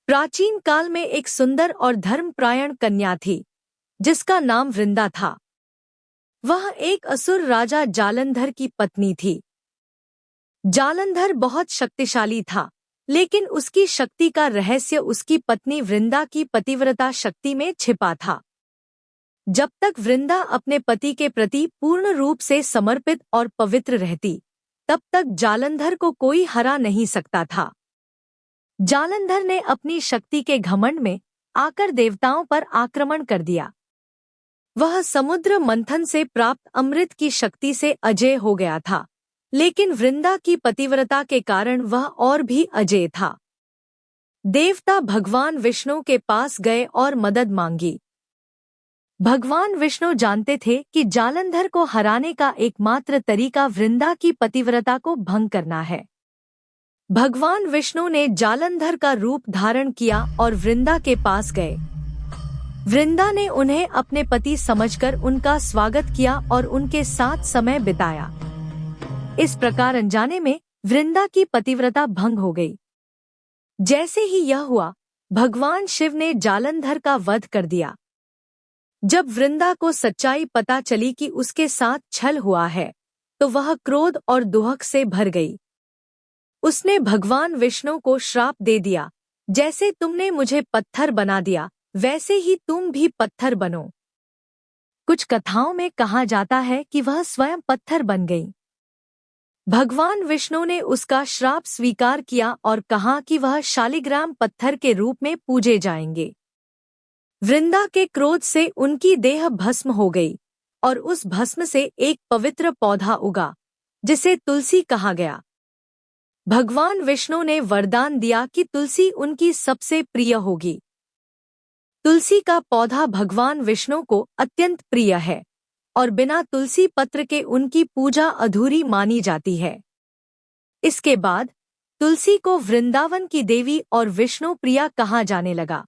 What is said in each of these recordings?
प्राचीन काल में एक सुंदर और धर्मपरायण कन्या थी जिसका नाम वृंदा था। वह एक असुर राजा जालंधर की पत्नी थी। जालंधर बहुत शक्तिशाली था, लेकिन उसकी शक्ति का रहस्य उसकी पत्नी वृंदा की पतिव्रता शक्ति में छिपा था। जब तक वृंदा अपने पति के प्रति पूर्ण रूप से समर्पित और पवित्र रहती, तब तक जालंधर को कोई हरा नहीं सकता था। जालंधर ने अपनी शक्ति के घमंड में आकर देवताओं पर आक्रमण कर दिया। वह समुद्र मंथन से प्राप्त अमृत की शक्ति से अजेय हो गया था, लेकिन वृंदा की पतिव्रता के कारण वह और भी अजेय था। देवता भगवान विष्णु के पास गए और मदद मांगी। भगवान विष्णु जानते थे कि जालंधर को हराने का एकमात्र तरीका वृंदा की पतिव्रता को भंग करना है। भगवान विष्णु ने जालंधर का रूप धारण किया और वृंदा के पास गए। वृंदा ने उन्हें अपने पति समझकर उनका स्वागत किया और उनके साथ समय बिताया। इस प्रकार अनजाने में वृंदा की पतिव्रता भंग हो गई। जैसे ही यह हुआ, भगवान शिव ने जालंधर का वध कर दिया। जब वृंदा को सच्चाई पता चली कि उसके साथ छल हुआ है, तो वह क्रोध और दुहक से भर गई। उसने भगवान विष्णु को श्राप दे दिया, जैसे तुमने मुझे पत्थर बना दिया, वैसे ही तुम भी पत्थर बनो। कुछ कथाओं में कहा जाता है कि वह स्वयं पत्थर बन गई। भगवान विष्णु ने उसका श्राप स्वीकार किया और कहा कि वह शालिग्राम पत्थर के रूप में पूजे जाएंगे। वृंदा के क्रोध से उनकी देह भस्म हो गई और उस भस्म से एक पवित्र पौधा उगा, जिसे तुलसी कहा गया। भगवान विष्णु ने वरदान दिया कि तुलसी उनकी सबसे प्रिय होगी। तुलसी का पौधा भगवान विष्णु को अत्यंत प्रिय है और बिना तुलसी पत्र के उनकी पूजा अधूरी मानी जाती है। इसके बाद तुलसी को वृंदावन की देवी और विष्णु प्रिया कहा जाने लगा।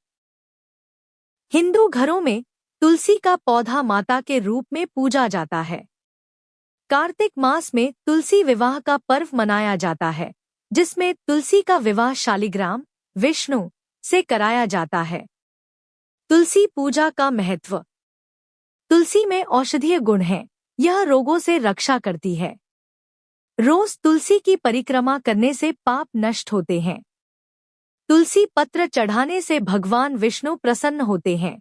हिंदू घरों में तुलसी का पौधा माता के रूप में पूजा जाता है। कार्तिक मास में तुलसी विवाह का पर्व मनाया जाता है, जिसमें तुलसी का विवाह शालिग्राम विष्णु से कराया जाता है। तुलसी पूजा का महत्व। तुलसी में औषधीय गुण हैं। यह रोगों से रक्षा करती है। रोज तुलसी की परिक्रमा करने से पाप नष्ट होते हैं। तुलसी पत्र चढ़ाने से भगवान विष्णु प्रसन्न होते हैं।